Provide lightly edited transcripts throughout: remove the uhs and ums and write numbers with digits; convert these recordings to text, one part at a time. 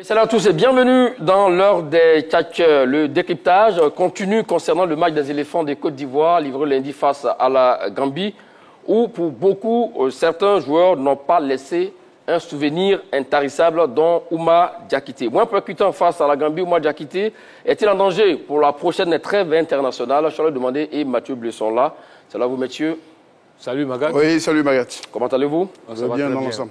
Salut à tous et bienvenue dans l'heure des catcheurs. Le décryptage continue concernant le match des éléphants de Côte d'Ivoire livré lundi face à la Gambie où pour beaucoup, certains joueurs n'ont pas laissé un souvenir intarissable dont Ouma Diakité. Moins percutant face à la Gambie, Ouma Diakité est-il en danger pour la prochaine trêve internationale? Charles Demandé et Mathieu Bleu sont là. Salut à vous messieurs. Salut Magat. Oui, salut Magat. Comment allez-vous? Ça va bien dans l'ensemble.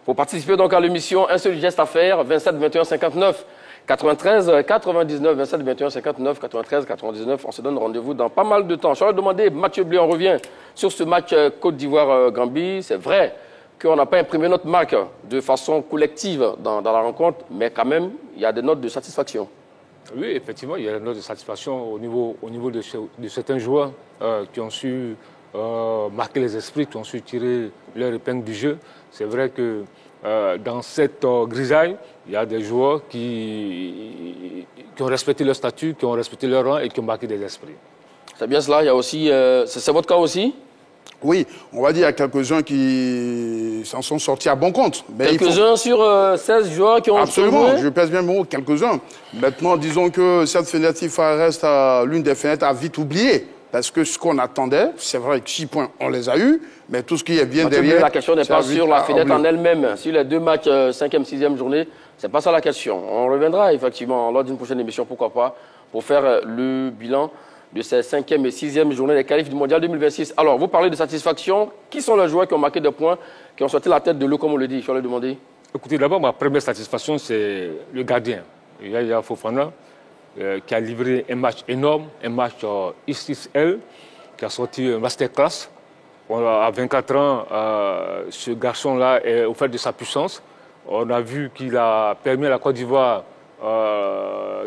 Pour participer donc à l'émission, un seul geste à faire, 27 21 59 93 99, 27 21 59 93 99. On se donne rendez-vous dans pas mal de temps. Je vais demander, Mathieu Blé, on revient sur ce match Côte d'Ivoire-Gambie. C'est vrai qu'on n'a pas imprimé notre marque de façon collective dans la rencontre, mais quand même, il y a des notes de satisfaction. Oui, effectivement, il y a des notes de satisfaction au niveau de certains joueurs qui ont su marquer les esprits, qui ont su tirer leur épingle du jeu. C'est vrai que dans cette grisaille, il y a des joueurs qui ont respecté leur statut, qui ont respecté leur rang et qui ont marqué des esprits. C'est bien cela. Il y a aussi, c'est votre cas aussi? Oui, on va dire qu'il y a quelques-uns qui s'en sont sortis à bon compte. Quelques-uns sur 16 joueurs qui ont... Absolument, je pèse bien mon mot, quelques-uns. Maintenant, disons que cette fenêtre FIFA reste l'une des fenêtres à vite oublier. Parce que ce qu'on attendait, c'est vrai que 6 points, on les a eus, mais tout ce qui est bien derrière... La question n'est pas sur la fenêtre en elle-même. Sur les deux matchs, 5e, 6e journée, c'est pas ça la question. On reviendra effectivement lors d'une prochaine émission, pourquoi pas, pour faire le bilan de ces 5e et 6e journées des qualifs du Mondial 2026. Alors, vous parlez de satisfaction. Qui sont les joueurs qui ont marqué des points, qui ont sorti la tête de l'eau, comme on le dit? Je vais le demander. Écoutez, d'abord, ma première satisfaction, c'est le gardien, Yaya Fofana, qui a livré un match énorme, un match XXL, qui a sorti un masterclass. À 24 ans, ce garçon-là est au fait de sa puissance. On a vu qu'il a permis à la Côte d'Ivoire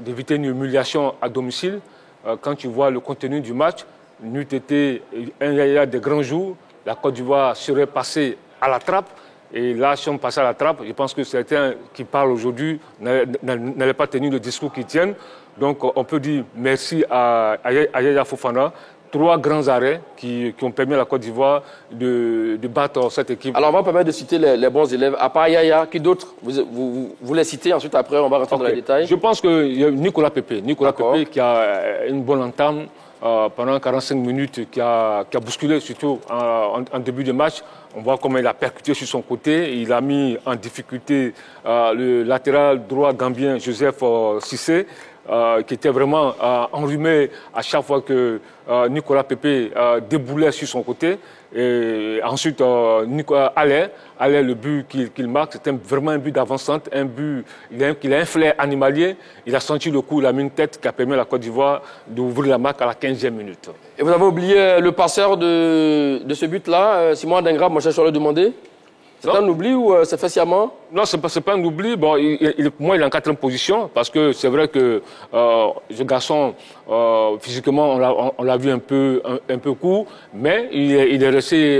d'éviter une humiliation à domicile. Quand tu vois le contenu du match, n'eût été un Yaya des grands jours, la Côte d'Ivoire serait passée à la trappe. Et là, si on passait à la trappe, je pense que certains qui parlent aujourd'hui n'allaient pas tenir le discours qu'ils tiennent. Donc, on peut dire merci à Yaya Fofana. 3 grands arrêts qui ont permis à la Côte d'Ivoire de battre cette équipe. Alors, on va permettre de citer les bons élèves. À part Yaya, qui d'autres vous les citez, ensuite après on va rentrer dans les détails. Je pense qu'il y a Nicolas Pepe. Nicolas Pepe qui a une bonne entame pendant 45 minutes, qui a bousculé surtout en début de match. On voit comment il a percuté sur son côté. Il a mis en difficulté le latéral droit gambien Joseph Cissé. Qui était vraiment enrhumé à chaque fois que Nicolas Pepe déboulait sur son côté. Et ensuite, Nicolas Allais, le but qu'il marque, c'était vraiment un but d'avancante, un but, il a un flair animalier. Il a senti le coup, il a mis une tête qui a permis à la Côte d'Ivoire d'ouvrir la marque à la 15e minute. Et vous avez oublié le passeur de ce but-là, Simon Dengra, moi je vais le demander. C'est un oubli ou c'est fait sciemment? Non, c'est pas un oubli. Bon, moi, il est en 4e position parce que c'est vrai que ce garçon, physiquement, on l'a vu un peu court, mais il est resté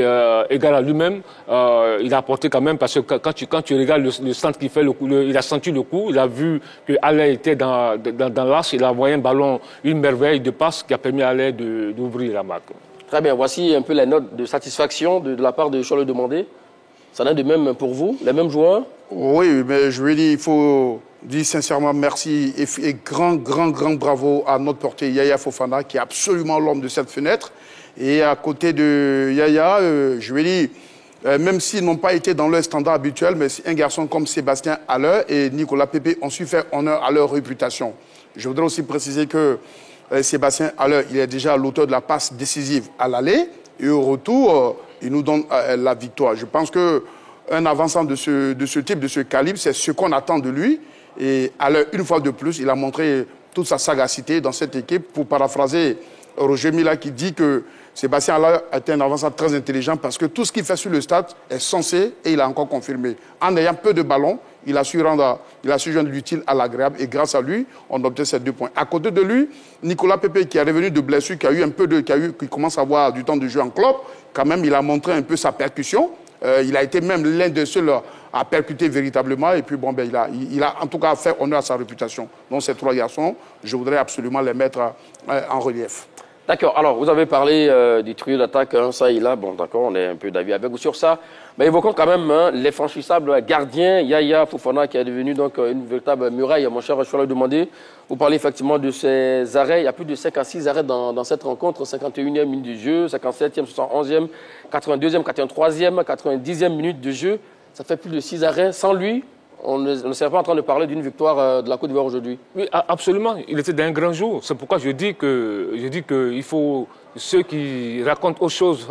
égal à lui-même. Il a apporté quand même parce que quand tu regardes le centre qu'il fait, il a senti le coup, il a vu que Allais était dans l'axe, il a envoyé un ballon, une merveille de passe qui a permis à Allais d'ouvrir la marque. Très bien, voici un peu les notes de satisfaction de la part de Charles Demandé. Ça en est de même pour vous, les mêmes joueurs? Oui, mais je veux dire, il faut dire sincèrement merci et grand bravo à notre portier Yaya Fofana, qui est absolument l'homme de cette fenêtre. Et à côté de Yaya, je veux dire, même s'ils n'ont pas été dans leur standard habituel, mais un garçon comme Sébastien Haller et Nicolas Pepe ont su faire honneur à leur réputation. Je voudrais aussi préciser que Sébastien Haller, il est déjà l'auteur de la passe décisive à l'aller et au retour, il nous donne la victoire. Je pense qu'un avançant de ce type, de ce calibre, c'est ce qu'on attend de lui. Et Haller, une fois de plus, il a montré toute sa sagacité dans cette équipe. Pour paraphraser Roger Mila qui dit que Sébastien Haller est un avançant très intelligent parce que tout ce qu'il fait sur le stade est censé, et il a encore confirmé. En ayant peu de ballons, il a su joindre l'utile à l'agréable et grâce à lui, on obtient ces 2 points. À côté de lui, Nicolas Pepe qui est revenu de blessure, qui commence à avoir du temps de jeu en club, quand même il a montré un peu sa percussion. Il a été même l'un des seuls à percuter véritablement et puis bon, il a en tout cas fait honneur à sa réputation. Donc ces 3 garçons, je voudrais absolument les mettre en relief. D'accord. Alors, vous avez parlé du trio d'attaque, hein, ça et là. Bon, d'accord, on est un peu d'avis avec vous sur ça. Mais évoquons quand même hein, l'infranchissable gardien Yaya Fofana qui est devenu donc une véritable muraille. Mon cher, je vais le demander. Vous parlez effectivement de ses arrêts. Il y a plus de 5 à 6 arrêts dans cette rencontre. 51e minute de jeu, 57e, 71e, 82e, 83e, 90e minute de jeu. Ça fait plus de 6 arrêts. Sans lui, on ne serait pas en train de parler d'une victoire de la Côte d'Ivoire aujourd'hui. Oui, absolument. Il était d'un grand jour. C'est pourquoi je dis qu'il faut ceux qui racontent autre chose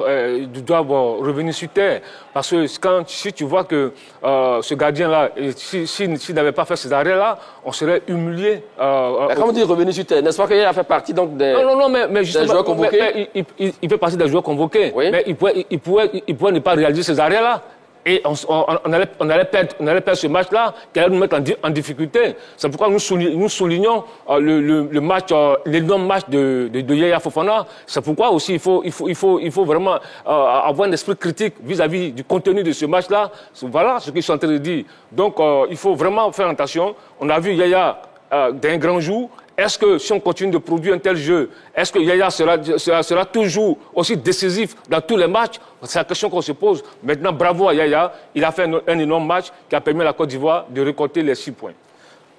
doivent revenir sur terre. Parce que si tu vois que ce gardien-là, s'il n'avait pas fait ces arrêts-là, on serait humilié. Quand vous dites revenir sur terre, n'est-ce pas qu'il a fait partie donc des joueurs convoqués? Il fait partie des joueurs convoqués. Oui. Mais il pouvait ne pas réaliser ces arrêts-là. Et on allait perdre ce match-là, qui allait nous mettre en difficulté. C'est pourquoi nous soulignons l'énorme match de Yaya Fofana. C'est pourquoi aussi il faut vraiment avoir un esprit critique vis-à-vis du contenu de ce match-là. Voilà ce que je suis en train de dire. Donc il faut vraiment faire attention. On a vu Yaya d'un grand jour. Est-ce que si on continue de produire un tel jeu, est-ce que Yaya sera toujours aussi décisif dans tous les matchs? C'est la question qu'on se pose. Maintenant, bravo à Yaya. Il a fait un énorme match qui a permis à la Côte d'Ivoire de récolter les 6 points.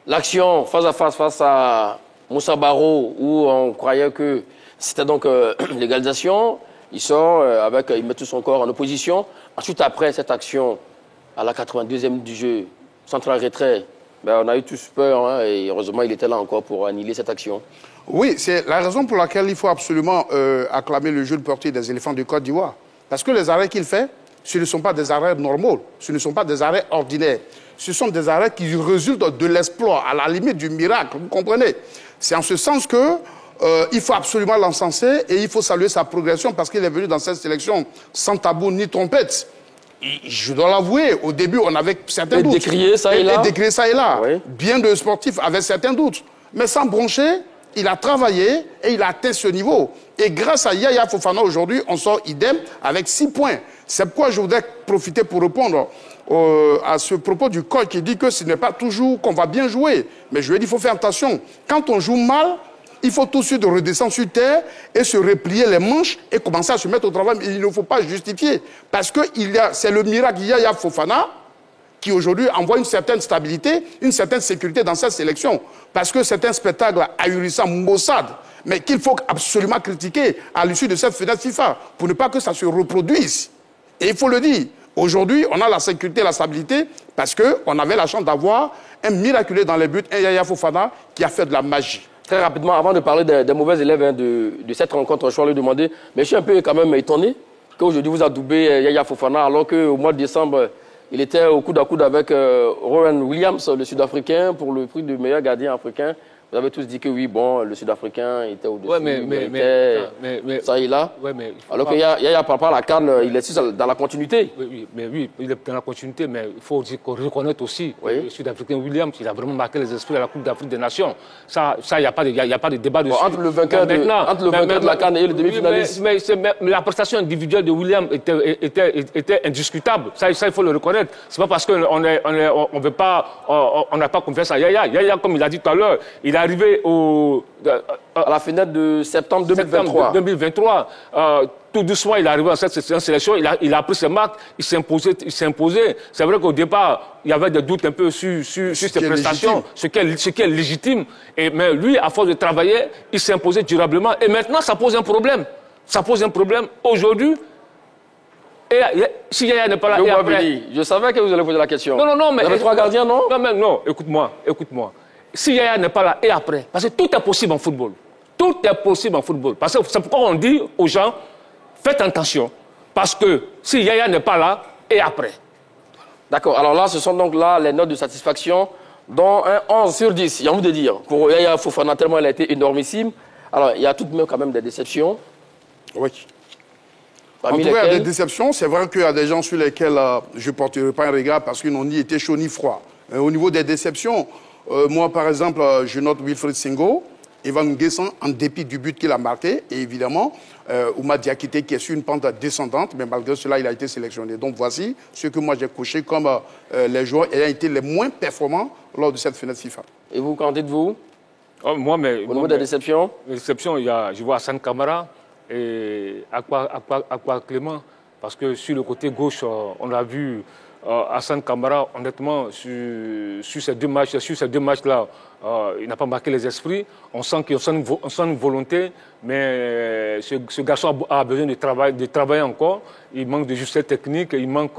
L'action face à Moussa Barrow, où on croyait que c'était donc l'égalisation. Il sort il met tout son corps en opposition. Ensuite, après cette action, à la 82e du jeu, central retrait, on a eu tous peur, hein, et heureusement, il était là encore pour annihiler cette action. Oui, c'est la raison pour laquelle il faut absolument acclamer le jeu de portée des éléphants de Côte d'Ivoire. Parce que les arrêts qu'il fait, ce ne sont pas des arrêts normaux, ce ne sont pas des arrêts ordinaires. Ce sont des arrêts qui résultent de l'exploit, à la limite du miracle, vous comprenez? C'est en ce sens que il faut absolument l'encenser et il faut saluer sa progression parce qu'il est venu dans cette sélection sans tabou ni trompette. Je dois l'avouer, au début, on avait certains doutes. Décrier ça et là. Décrier ça et là. Oui. Bien de sportifs avaient certains doutes. Mais sans broncher, il a travaillé et il a atteint ce niveau. Et grâce à Yaya Fofana, aujourd'hui, on sort idem avec 6 points. C'est pourquoi je voudrais profiter pour répondre à ce propos du coach qui dit que ce n'est pas toujours qu'on va bien jouer. Mais je lui ai dit, il faut faire attention. Quand on joue mal, il faut tout de suite redescendre sur terre et se replier les manches et commencer à se mettre au travail. Il ne faut pas justifier. Parce que c'est le miracle Yaya Fofana qui aujourd'hui envoie une certaine stabilité, une certaine sécurité dans cette sélection. Parce que c'est un spectacle ahurissant, maussade, mais qu'il faut absolument critiquer à l'issue de cette fenêtre FIFA pour ne pas que ça se reproduise. Et il faut le dire. Aujourd'hui, on a la sécurité et la stabilité parce qu'on avait la chance d'avoir un miraculé dans les buts, un Yaya Fofana qui a fait de la magie. Très rapidement, avant de parler des mauvais élèves hein, de cette rencontre, je vais lui demander, mais je suis un peu quand même étonné qu'aujourd'hui vous adoubez Yaya Fofana alors qu'au mois de décembre, il était au coude à coude avec Rowan Williams, le Sud-Africain, pour le prix de meilleur gardien africain. Vous avez tous dit que oui, bon, le Sud-Africain était au-dessus. Ouais, mais ça et là. Ouais, mais alors que Yaya, par rapport à la CAN, il est dans la continuité. Oui, il est dans la continuité, mais il faut reconnaître aussi que le Sud-Africain Williams, il a vraiment marqué les esprits à la Coupe d'Afrique des Nations. Ça, il n'y a pas de débat dessus. Entre le vainqueur de la CAN et le demi-finaliste. Mais la prestation individuelle de Williams était indiscutable. Ça, il faut le reconnaître. C'est pas parce qu'on n'a pas confiance à Yaya. Yaya, comme il a dit tout à l'heure, il est arrivé à la fenêtre de septembre 2023. Tout doucement, il est arrivé dans cette sélection, il a pris ses marques, il s'est imposé. C'est vrai qu'au départ, il y avait des doutes un peu sur ses prestations, ce qui est légitime. Mais lui, à force de travailler, il s'est imposé durablement. Et maintenant, ça pose un problème. Ça pose un problème. Aujourd'hui, si Yaya n'est pas là... Je savais que vous allez poser la question. Non, mais... Vous avez 3 gardiens, non? Non, écoute-moi. Si Yaya n'est pas là, et après? Parce que tout est possible en football. Tout est possible en football. Parce que c'est pourquoi on dit aux gens, faites attention. Parce que si Yaya n'est pas là, et après? D'accord. Alors là, ce sont donc là les notes de satisfaction, dont un 11 sur 10. Il y a envie de dire. Pour Yaya Fofana, tellement elle a été énormissime. Alors, il y a tout de même quand même des déceptions. Oui. En tout cas, il y a des déceptions. C'est vrai qu'il y a des gens sur lesquels je ne porterai pas un regard parce qu'ils n'ont ni été chaud ni froid. Au niveau des déceptions, moi, par exemple, je note Wilfried Singo, Evan Nguessan, en dépit du but qu'il a marqué, et évidemment, Oumar Diakité qui est sur une pente descendante, mais malgré cela, il a été sélectionné. Donc voici ce que moi j'ai coché comme les joueurs ayant été les moins performants lors de cette fenêtre FIFA. Et vous, qu'en dites-vous? Oh, moi, mais, Au niveau des déceptions? Les déceptions, je vois Hassan Kamara et Akwa Clément. Parce que sur le côté gauche, on a vu Hassan Kamara, honnêtement, sur ces deux matchs-là, il n'a pas marqué les esprits. On sent une volonté, mais ce garçon a besoin de travailler encore. Il manque de justesse technique, il manque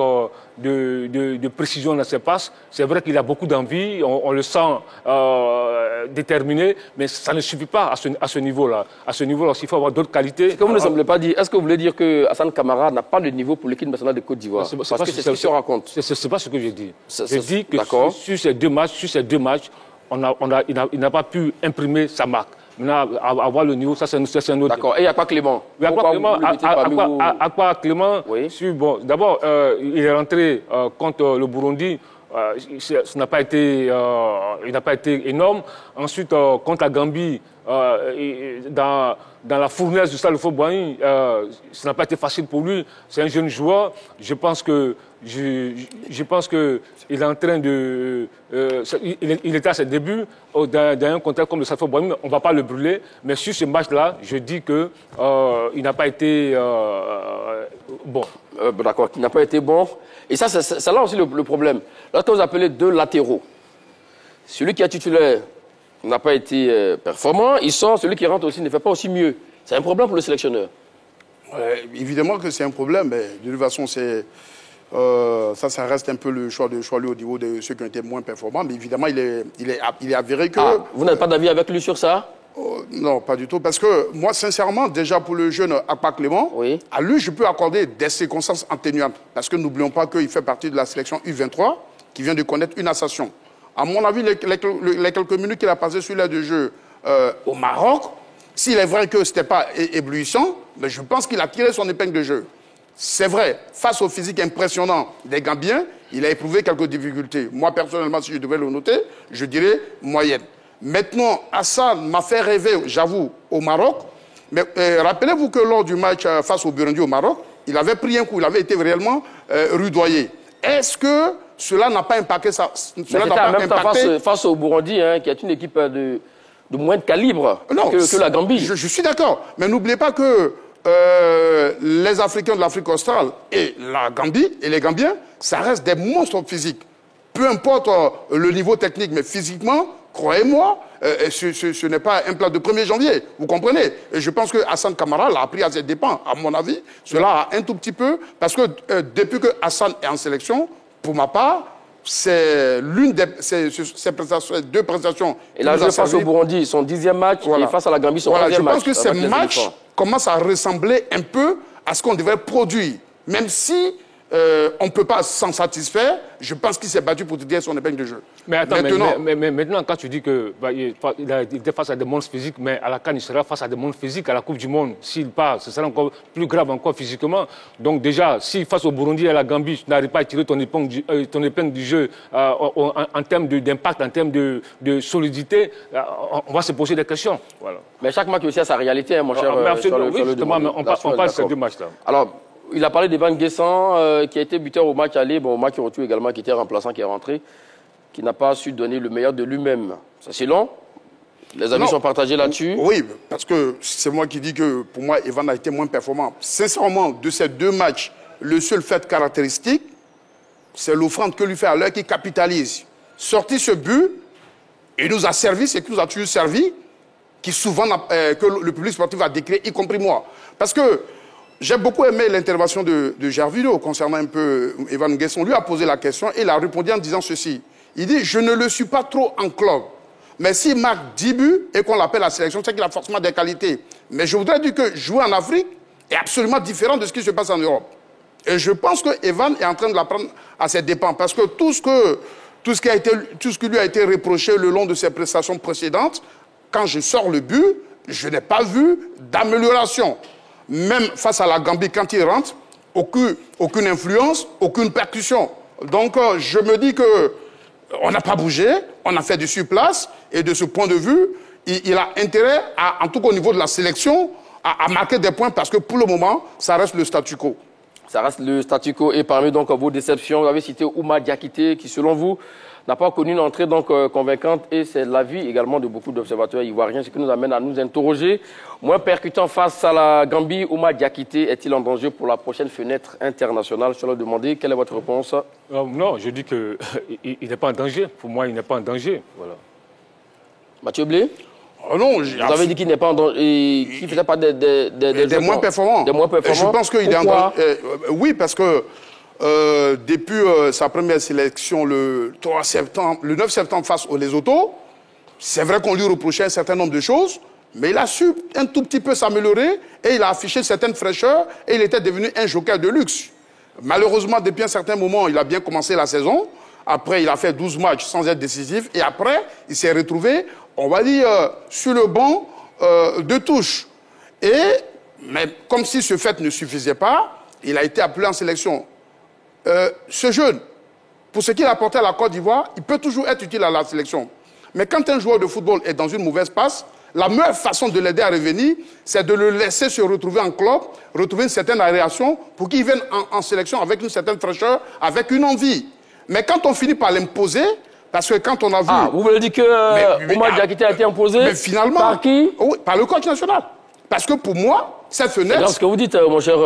de précision dans ses passes. C'est vrai qu'il a beaucoup d'envie, on le sent déterminé, mais ça ne suffit pas à ce niveau-là. À ce niveau-là, il faut avoir d'autres qualités. Ce que vous ne semblez pas dire, est-ce que vous voulez dire que Hassan Kamara n'a pas le niveau pour l'équipe nationale de Côte d'Ivoire? Parce que c'est ce qui se raconte. C'est pas ce que je dis. Je dis que sur ces deux matchs, il n'a pas pu imprimer sa marque. Maintenant, avoir le niveau, ça c'est un autre. D'accord. Et il y a quoi Clément? Akwa Clément, oui. Bon, d'abord, il est rentré contre le Burundi. Il n'a pas été énorme. Ensuite, contre la Gambie, dans la fournaise du Stade Houphouët-Boigny, ça n'a pas été facile pour lui. C'est un jeune joueur. Je pense que il est en train de... il était à ses débuts dans un contexte comme le Stade Houphouët-Boigny. On ne va pas le brûler. Mais sur ce match-là, je dis qu'il n'a pas été bon. D'accord, qu'il n'a pas été bon. Et ça, c'est là aussi le problème. Lorsque vous appelez deux latéraux, celui qui est titulaire n'a pas été performant, il sort, celui qui rentre aussi ne fait pas aussi mieux. C'est un problème pour le sélectionneur. Évidemment que c'est un problème, mais de toute façon, ça reste un peu le choix de lui au niveau de ceux qui ont été moins performants. Mais évidemment, il est avéré que... Ah, vous n'avez pas d'avis avec lui sur ça? Non, pas du tout. Parce que moi, sincèrement, déjà pour le jeune Akwa Clément, oui. À lui, je peux accorder des circonstances atténuantes. Parce que n'oublions pas qu'il fait partie de la sélection U23 qui vient de connaître une ascension. À mon avis, les quelques minutes qu'il a passées sur l'aire de jeu au Maroc, s'il est vrai que ce n'était pas éblouissant, mais je pense qu'il a tiré son épingle de jeu. C'est vrai, face au physique impressionnant des Gambiens, il a éprouvé quelques difficultés. Moi, personnellement, si je devais le noter, je dirais moyenne. Maintenant, Hassan m'a fait rêver, j'avoue, au Maroc. Mais rappelez-vous que lors du match face au Burundi au Maroc, il avait pris un coup, il avait été réellement rudoyé. Est-ce que cela n'a pas impacté ça? Cela n'a pas impacté face au Burundi, hein, qui est une équipe de moins de calibre que la Gambie. Je suis d'accord. Mais n'oubliez pas que les Africains de l'Afrique australe et la Gambie et les Gambiens, ça reste des monstres physiques. Peu importe le niveau technique, mais physiquement, croyez-moi, ce n'est pas un plat de 1er janvier, vous comprenez? Et je pense que Hassan Kamara l'a appris à ses dépens, à mon avis. Cela a un tout petit peu, parce que depuis que Hassan est en sélection, pour ma part, c'est l'une des deux prestations. Et là, face au Burundi, son 10e match, voilà. Et face à la Gambie, son 11e match. Je pense que ces matchs commencent à ressembler un peu à ce qu'on devrait produire, même si... on ne peut pas s'en satisfaire. Je pense qu'il s'est battu pour tirer son épingle de jeu. Mais attends, mais maintenant, quand tu dis qu'il était face à des monstres physiques, mais à la CAN, il sera face à des monstres physiques à la Coupe du Monde. S'il part, ce sera encore plus grave encore physiquement. Donc déjà, si face au Burundi et à la Gambie, tu n'arrives pas à tirer ton épingle du jeu en termes d'impact, en termes de solidité, on va se poser des questions. Voilà. Mais chaque match aussi a sa réalité, hein, mon cher. Oui, justement, mais on parle de ces deux matchs-là. Alors, il a parlé d'Evan Guessant, qui a été buteur au match aller, au match retour également, qui était remplaçant, qui est rentré, qui n'a pas su donner le meilleur de lui-même. Ça, c'est long. Les avis sont partagés là-dessus. Oui, parce que c'est moi qui dis que, pour moi, Evan a été moins performant. Sincèrement, de ces deux matchs, le seul fait caractéristique, c'est l'offrande que lui fait à l'heure qui capitalise. Sorti ce but, il nous a servi, c'est qu'il nous a toujours servi, qui souvent, que le public sportif a décrit, y compris moi. Parce que j'ai beaucoup aimé l'intervention de Gervinho concernant un peu Evan Guessant. On lui a posé la question et il a répondu en disant ceci. Il dit, je ne le suis pas trop en club. Mais s'il marque 10 buts et qu'on l'appelle à la sélection, c'est qu'il a forcément des qualités. Mais je voudrais dire que jouer en Afrique est absolument différent de ce qui se passe en Europe. Et je pense que Evan est en train de l'apprendre à ses dépens. Parce que tout ce qui lui a été reproché le long de ses prestations précédentes, quand je sors le but, je n'ai pas vu d'amélioration. Même face à la Gambie, quand il rentre, aucune influence, aucune percussion. Donc, je me dis qu'on n'a pas bougé, on a fait du surplace, et de ce point de vue, il a intérêt, en tout cas au niveau de la sélection, à marquer des points, parce que pour le moment, ça reste le statu quo. Ça reste le statu quo. Et parmi donc vos déceptions, vous avez cité Ouma Diakité, qui selon vous n'a pas connu une entrée donc convaincante. Et c'est l'avis également de beaucoup d'observateurs ivoiriens, ce qui nous amène à nous interroger. Moins percutant face à la Gambie, Ouma Diakité est-il en danger pour la prochaine fenêtre internationale? Je leur demander, quelle est votre réponse? Non, je dis qu'il n'est pas en danger. Pour moi, il n'est pas en danger. Voilà. Mathieu Blé? Oh non, vous avez dit qu'il n'est pas en danger, qu'il ne faisait pas des moins performants. Des moins performants. Je pense qu'il est en danger. Oui, parce que depuis sa première sélection le 9 septembre face aux Lesotho, c'est vrai qu'on lui reprochait un certain nombre de choses, mais il a su un tout petit peu s'améliorer et il a affiché certaines fraîcheurs et il était devenu un joker de luxe. Malheureusement, depuis un certain moment, il a bien commencé la saison. Après, il a fait 12 matchs sans être décisif. Et après, il s'est retrouvé, on va dire, sur le banc de touche. Mais comme si ce fait ne suffisait pas, il a été appelé en sélection. Ce jeune, pour ce qu'il a apporté à la Côte d'Ivoire, il peut toujours être utile à la sélection. Mais quand un joueur de football est dans une mauvaise passe, la meilleure façon de l'aider à revenir, c'est de le laisser se retrouver en club, retrouver une certaine aération pour qu'il vienne en sélection avec une certaine fraîcheur, avec une envie. Mais quand on finit par l'imposer, parce que quand on a vu... Ah, vous voulez dire que Ouma Diakité a été imposé finalement, par qui? Oui, par le coach national. Parce que pour moi, cette fenêtre... C'est ce que vous dites, mon cher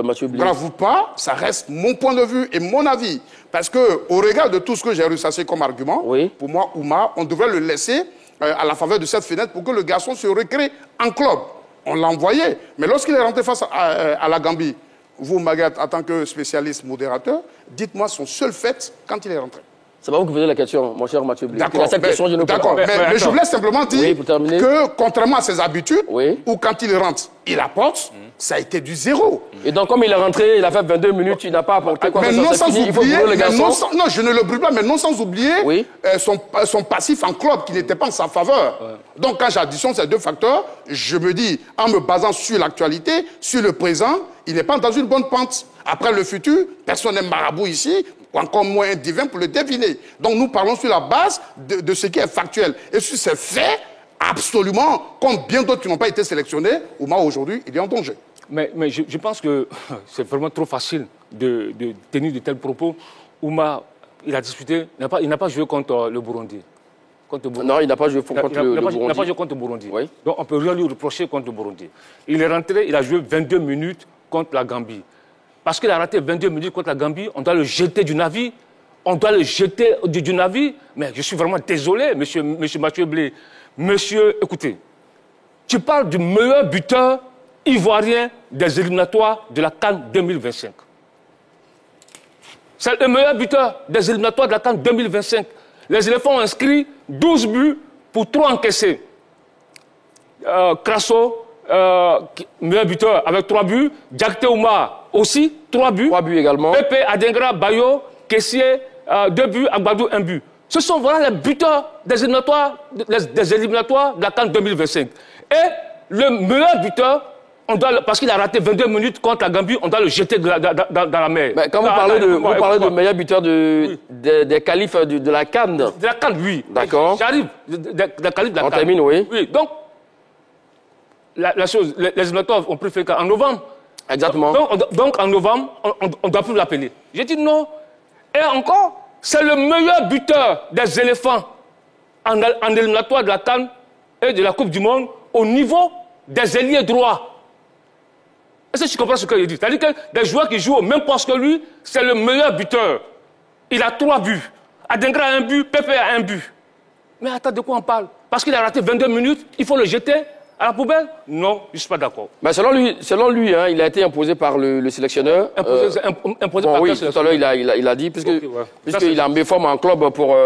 Mathieu Blé. Bravo pas, ça reste mon point de vue et mon avis. Parce qu'au regard de tout ce que j'ai ressassé comme argument, pour moi, Ouma, on devrait le laisser à la faveur de cette fenêtre pour que le garçon se recrée en club. On l'a envoyé. Mais lorsqu'il est rentré face à la Gambie, vous, Maguette, en tant que spécialiste modérateur, dites-moi son seul fait quand il est rentré. C'est pas vous qui posez la question, mon cher Mathieu Blé. D'accord, mais je voulais simplement dire que, contrairement à ses habitudes, où quand il rentre, il apporte, ça a été du zéro. Et donc, comme il est rentré, il a fait 22 minutes, il n'a pas apporté quoi que ça soit fini, il faut brûler le garçon. Non, je ne le brûle pas, mais non sans oublier son passif en club qui n'était pas en sa faveur. Donc, quand j'additionne ces deux facteurs, je me dis, en me basant sur l'actualité, sur le présent, il n'est pas dans une bonne pente. Après le futur, personne n'est marabout ici, ou encore moins un divin pour le deviner. Donc nous parlons sur la base de ce qui est factuel. Et sur ces faits, absolument, comme bien d'autres qui n'ont pas été sélectionnés, Ouma aujourd'hui, il est en danger. Mais je pense que c'est vraiment trop facile de tenir de tels propos. Ouma, il a disputé, il n'a pas joué contre le Burundi. Non, il n'a pas joué contre le Burundi. Il n'a pas joué contre le Burundi. Oui. Donc on ne peut rien lui reprocher contre le Burundi. Il est rentré, il a joué 22 minutes contre la Gambie. Parce qu'il a raté 22 minutes contre la Gambie, on doit le jeter du navire. On doit le jeter du navire. Mais je suis vraiment désolé, monsieur Mathieu Blé. Monsieur, écoutez, tu parles du meilleur buteur ivoirien des éliminatoires de la CAN 2025. C'est le meilleur buteur des éliminatoires de la CAN 2025. Les éléphants ont inscrit 12 buts pour 3 encaissés. Crasso, meilleur buteur avec 3 buts. Diakité Ouma aussi, 3 buts. 3 buts également. Pepe Adengra, Bayo, Kessié, 2 buts. Agbadou, 1 but. Ce sont voilà les buteurs des éliminatoires de la CAN 2025. Et le meilleur buteur, parce qu'il a raté 22 minutes contre la Gambie, on doit le jeter dans la mer. Mais quand vous parlez de meilleur buteur des qualifs de la CAN. De la CAN, oui. D'accord. J'arrive. Des qualifs de la CAN. On termine, oui. Oui, donc, la chose, les éliminatoires ont préféré qu'en novembre. Exactement. Donc en novembre, on ne doit plus l'appeler. J'ai dit non. Et encore, c'est le meilleur buteur des éléphants en éliminatoire de la CAN et de la Coupe du Monde au niveau des ailiers droits. Est-ce que tu comprends ce que je dis? C'est-à-dire que des joueurs qui jouent au même poste que lui, c'est le meilleur buteur. Il a 3 buts. Adengra a 1 but, Pepe a 1 but. Mais attends, de quoi on parle? Parce qu'il a raté 22 minutes, il faut le jeter à la poubelle? Non, je ne suis pas d'accord. Mais selon lui hein, il a été imposé par le sélectionneur. Imposé par oui, tout à l'heure, il a dit, puisqu'il a mis forme en club pour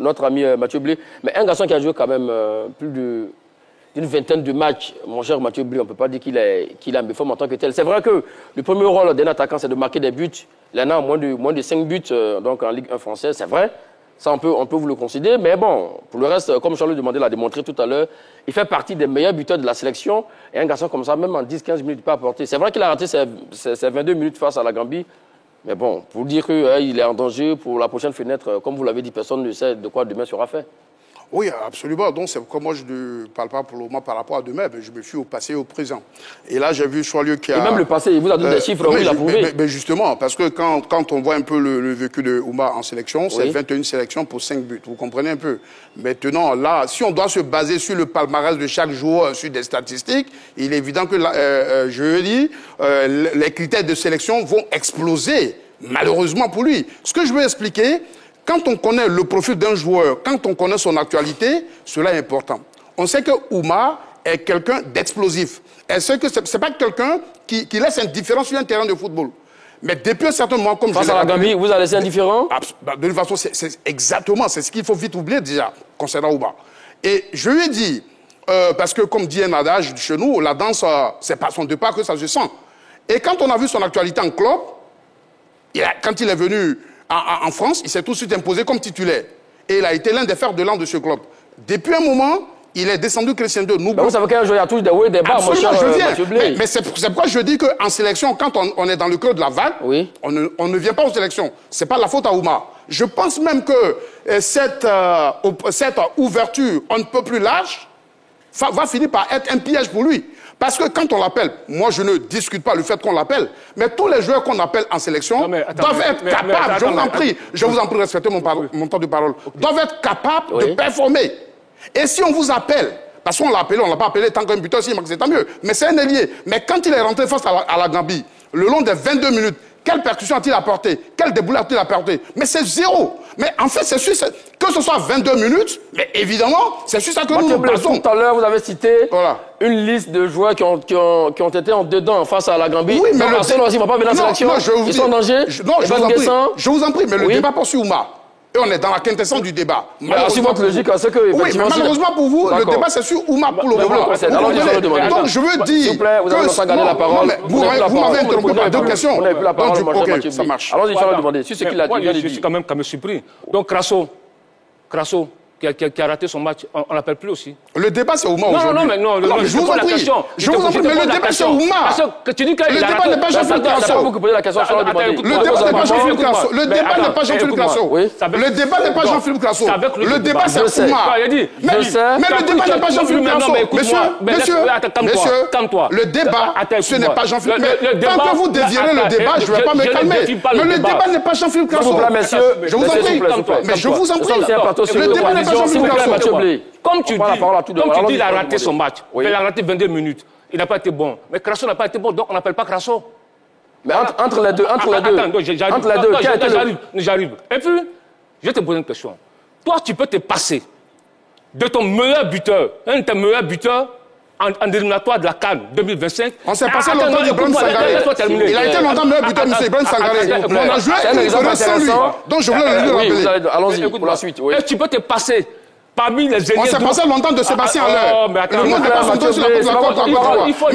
notre ami Mathieu Blé. Mais un garçon qui a joué quand même plus d'une vingtaine de matchs, mon cher Mathieu Blé, on ne peut pas dire qu'il a mis forme en tant que tel. C'est vrai que le premier rôle d'un attaquant, c'est de marquer des buts. Il en a moins de 5 buts donc en Ligue 1 française, c'est vrai. Ça, on peut vous le considérer. Mais bon, pour le reste, comme Charles Demandé l'a démontré tout à l'heure, il fait partie des meilleurs buteurs de la sélection. Et un garçon comme ça, même en 10-15 minutes, il peut apporter. C'est vrai qu'il a raté ses 22 minutes face à la Gambie. Mais bon, pour dire qu'il est en danger pour la prochaine fenêtre, comme vous l'avez dit, personne ne sait de quoi demain sera fait. Oui, absolument. Donc, c'est pourquoi moi, je ne parle pas pour le moment par rapport à demain, mais je me suis au passé et au présent. Et là, j'ai vu Choilieu qui a... Et même le passé, il vous a donné des chiffres, il a prouvé. Mais justement, parce que quand on voit un peu le vécu de Ouma en sélection, c'est 21 sélections pour 5 buts. Vous comprenez un peu? Maintenant, là, si on doit se baser sur le palmarès de chaque joueur, sur des statistiques, il est évident que, je dis, les critères de sélection vont exploser, malheureusement pour lui. Ce que je veux expliquer... Quand on connaît le profil d'un joueur, quand on connaît son actualité, cela est important. On sait que Ouma est quelqu'un d'explosif. Elle sait que ce n'est pas quelqu'un qui laisse indifférent sur un terrain de football. Mais depuis un certain moment, comme face à la Gambie, vous avez laissé indifférent? De toute façon, c'est exactement, c'est ce qu'il faut vite oublier déjà, concernant Ouma. Et je lui ai dit, parce que comme dit un adage chez nous, la danse, c'est pas son départ que ça se sent. Et quand on a vu son actualité en club, quand il est venu... En France, il s'est tout de suite imposé comme titulaire. Et il a été l'un des fers de lance de ce club. Depuis un moment, il est descendu crescendo. Vous savez qu'un joueur a toujours des hauts et des bas, mon cher Mathieu Blé. Mais c'est pourquoi je dis qu'en sélection, quand on est dans le cœur de la vague, on ne vient pas aux sélections. Ce n'est pas la faute à Ouma. Je pense même que cette ouverture, on ne peut plus large, va finir par être un piège pour lui. Parce que quand on l'appelle, moi je ne discute pas le fait qu'on l'appelle, mais tous les joueurs qu'on appelle en sélection doivent être capables, je vous en prie, respectez mon temps de parole, doivent être capables de performer. Et si on vous appelle, parce qu'on l'a appelé, on ne l'a pas appelé tant qu'un buteur, s'il marque, c'est tant mieux, mais c'est un ailier. Mais quand il est rentré face à la Gambie, le long des 22 minutes, quelle percussion a-t-il apporté? Quel déboulé a-t-il apporté? Mais c'est zéro. Mais en fait, c'est sûr, que ce soit 22 minutes, mais évidemment, c'est sûr ça que nous basons. Tout à l'heure, vous avez cité une liste de joueurs qui ont été en dedans face à la Gambie. Oui, mais le Arsenal aussi ne va pas venir en sélection. Ils sont en danger. Non, je vous en prie, mais le débat porte sur Ouma. Et on est dans la quintessence du débat. Sur votre logique, c'est que... Oui, mais malheureusement pour vous, le débat c'est sur Ouma pour le moment. Donc je veux dire... S'il vous plaît, vous allez garder la parole. Vous m'avez interrompu par deux questions. Vous n'avez plus la parole, ok, ça marche. Allons-y, je vais demander. Sur ce qu'il a dit. Je suis quand même surpris. Donc Crasso, qui a raté son match, on ne l'appelle plus aussi. Le débat, c'est Ouma aujourd'hui. Non, je vous en prie. Je vous en prie, mais le débat, c'est Ouma. Parce que tu dis qu'il le débat n'est pas Jean-Philippe Crasso. Le débat n'est pas Jean-Philippe Crasso. Le débat n'est pas Jean-Philippe Crasso. Le débat n'est pas Jean-Philippe Crasso. Le débat, c'est Ouma. Mais le débat n'est pas Jean-Philippe Crasso. Monsieur, le débat, ce n'est pas Jean-Philippe. Tant que vous dévirez le débat, je ne vais pas me calmer. Mais le débat n'est pas Jean-Philippe Crasso. Je vous en prie. Mais je vous en prie. Le débat n'est pas Jean-Philippe Crasso. Comme tu dis, il a raté son match. Il a raté 22 minutes. Il n'a pas été bon. Mais Crasso n'a pas été bon, donc on n'appelle pas Crasso. Mais entre les deux, j'arrive. Et puis, je vais te poser une question. Toi, tu peux te passer de ton meilleur buteur, un de tes meilleurs buteurs, en éliminatoire de la CAN 2025. On s'est passé longtemps d'Ibrahim Sangaré. Il a été longtemps meilleur buteur, M. Ibrahim Sangaré. On a joué une soirée sans lui. Donc je voulais le rappeler. Allons-y pour la suite. Et tu peux te passer parmi les ailiers. On s'est passé longtemps de Sébastien Haller. Le monde n'est pas longtemps sur la mais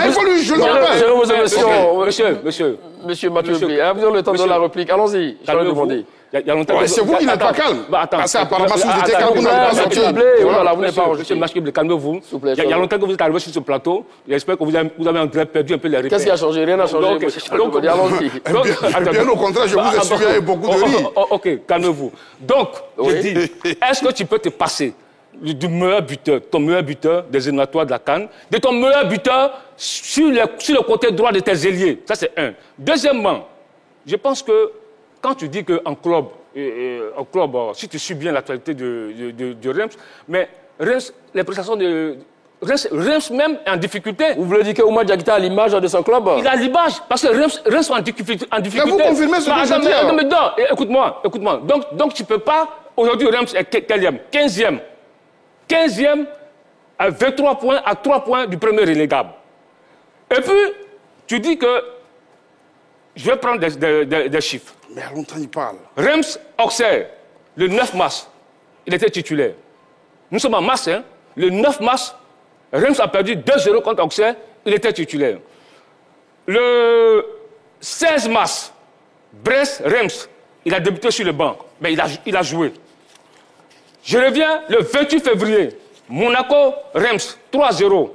il faut lui, je le rappelle. Monsieur Mathieu Blé, vous avez le temps de la réplique. Allons-y, je vais demander. C'est vous qui n'êtes pas calme. Parce qu'apparemment, si vous étiez calme, vous n'avez pas sorti. Vous n'êtes pas Monsieur Mathieu Blé, calmez-vous. Il y a longtemps que vous êtes arrivé sur ce plateau. J'espère que vous avez en direct perdu un peu les repères. Qu'est-ce qui a changé? Rien n'a changé. Allons-y. Bien au contraire, je vous ai suivi avec beaucoup de rire. Ok, calmez-vous. Donc, je dis, est-ce que tu peux te passer du meilleur buteur, ton meilleur buteur des éliminatoires de la CAN, de ton meilleur buteur sur le côté droit de tes ailiers? Ça, c'est un. Deuxièmement, je pense que quand tu dis qu'en club, si tu suis bien l'actualité de Reims, mais Reims, les prestations de Reims même est en difficulté. Vous voulez dire que Ouma Diakité a l'image de son club? Il a l'image, parce que Reims sont en difficulté. Mais vous confirmez ce que je dis. Mais écoute-moi. Donc tu ne peux pas, aujourd'hui Reims est quelième, 15e. 15e à 23 points, à 3 points du premier relégable. Et puis, tu dis que je vais prendre des chiffres. Mais à longtemps, il parle. Reims Auxerre, le 9 mars, il était titulaire. Nous sommes en mars, hein. Le 9 mars, Reims a perdu 2-0 contre Auxerre, il était titulaire. Le 16 mars, Brest-Reims, il a débuté sur le banc, mais il a joué. Je reviens le 28 février, Monaco-Reims, 3-0.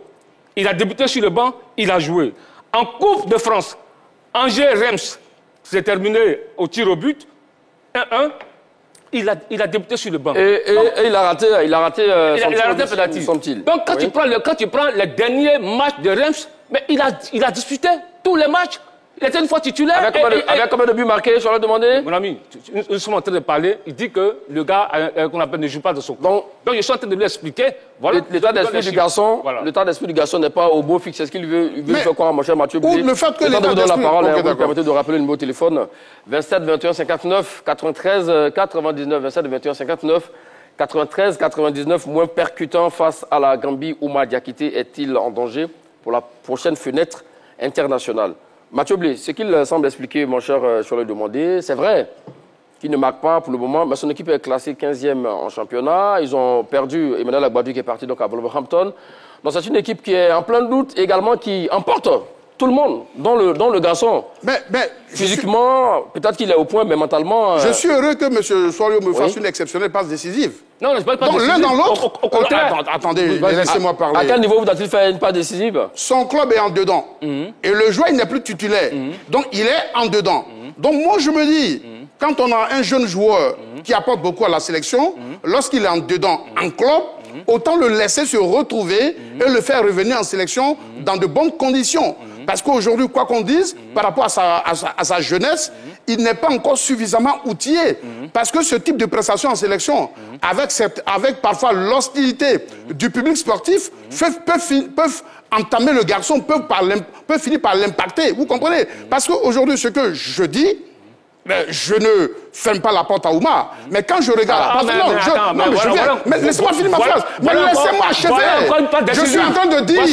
Il a débuté sur le banc, il a joué. En Coupe de France, Angers-Reims, c'est terminé au tir au but, 1-1. il a débuté sur le banc. Et il a raté penalty. Donc quand tu prends les derniers matchs de Reims, mais il a disputé tous les matchs. Il était une fois titulaire. Avec combien de buts marqués, je leur demandé? Mon ami, nous sommes en train de parler. Il dit que le gars qu'on appelle ne joue pas de son club. Donc je suis en train de lui expliquer. Voilà, l'état d'esprit du garçon, l'état d'esprit du garçon n'est pas au beau fixe. Est-ce qu'il veut faire croire, mon cher Mathieu Blé? Le fait que l'état d'esprit... la parole, okay, vous permettez de rappeler le numéro de téléphone 27 21 59 93 99 27 21 59 93 99. Moins percutant face à la Gambie, Oumar Diakité est-il en danger pour la prochaine fenêtre internationale? Mathieu Blé, ce qu'il semble expliquer, mon cher sur le demandé, c'est vrai qu'il ne marque pas pour le moment, mais son équipe est classée 15e en championnat. Ils ont perdu Emmanuel Agbadou qui est parti donc à Wolverhampton. Donc c'est une équipe qui est en plein doute également, qui emporte tout le monde, dont le garçon. Mais physiquement, peut-être qu'il est au point, mais mentalement... Je suis heureux que M. Soirio me fasse une exceptionnelle passe décisive. Non, c'est pas décisive. L'un dans l'autre. Au contraire. Attendez, laissez-moi parler. À quel niveau vous a-t-il fait une passe décisive? Son club est en dedans. Et le joueur, il n'est plus titulaire. Donc, il est en dedans. Donc, moi, je me dis, quand on a un jeune joueur qui apporte beaucoup à la sélection, lorsqu'il est en dedans, en club, autant le laisser se retrouver et le faire revenir en sélection dans de bonnes conditions. Parce qu'aujourd'hui, quoi qu'on dise, par rapport à sa jeunesse, il n'est pas encore suffisamment outillé. Parce que ce type de prestation en sélection, avec parfois l'hostilité du public sportif, peuvent entamer le garçon, peuvent finir par l'impacter. Vous comprenez? Parce qu'aujourd'hui, ce que je dis, je ne ferme pas la porte à Oumar. Mais quand je regarde... Mais laissez-moi finir ma phrase. Mais laissez-moi achever. Je suis en train de dire...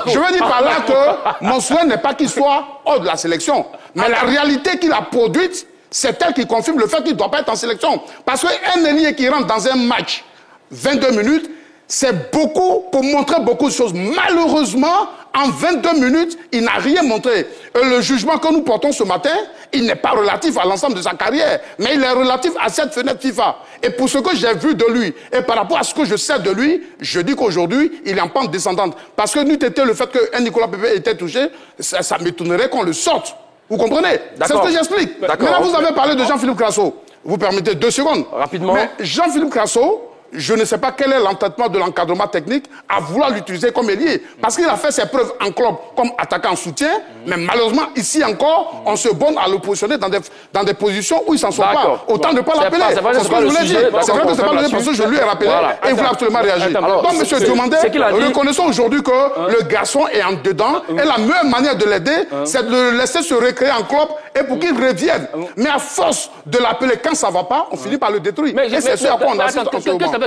Je veux dire par là que mon souhait n'est pas qu'il soit hors de la sélection. Mais la réalité qu'il a produite, c'est elle qui confirme le fait qu'il ne doit pas être en sélection. Parce qu'un ailier qui rentre dans un match 22 minutes, c'est beaucoup pour montrer beaucoup de choses. Malheureusement, en 22 minutes, il n'a rien montré. Et le jugement que nous portons ce matin, il n'est pas relatif à l'ensemble de sa carrière, mais il est relatif à cette fenêtre FIFA. Et pour ce que j'ai vu de lui, et par rapport à ce que je sais de lui, je dis qu'aujourd'hui, il est en pente descendante. Parce que n'eût été le fait que Nicolas Pepe était touché, ça m'étonnerait qu'on le sorte. Vous comprenez? C'est ce que j'explique. Maintenant, vous avez parlé de Jean-Philippe Crasso. Vous permettez 2 secondes. Rapidement. Mais Jean-Philippe Crasso, je ne sais pas quel est l'entêtement de l'encadrement technique à vouloir l'utiliser comme ailier. Parce qu'il a fait ses preuves en club comme attaquant en soutien, mais malheureusement, ici encore, on se borne à le positionner dans des positions où il s'en sort pas. Autant ne pas l'appeler. C'est ce que je voulais dire. C'est vrai que c'est pas le parce que je lui ai rappelé et il voulait absolument réagir. Donc, M. Diomandé, reconnaissons aujourd'hui que le garçon est en dedans et la meilleure manière de l'aider, c'est de le laisser se recréer en club et pour qu'il revienne. Mais à force de l'appeler quand ça va pas, on finit par le détruire. Et c'est ce à quoi on assiste en ce moment.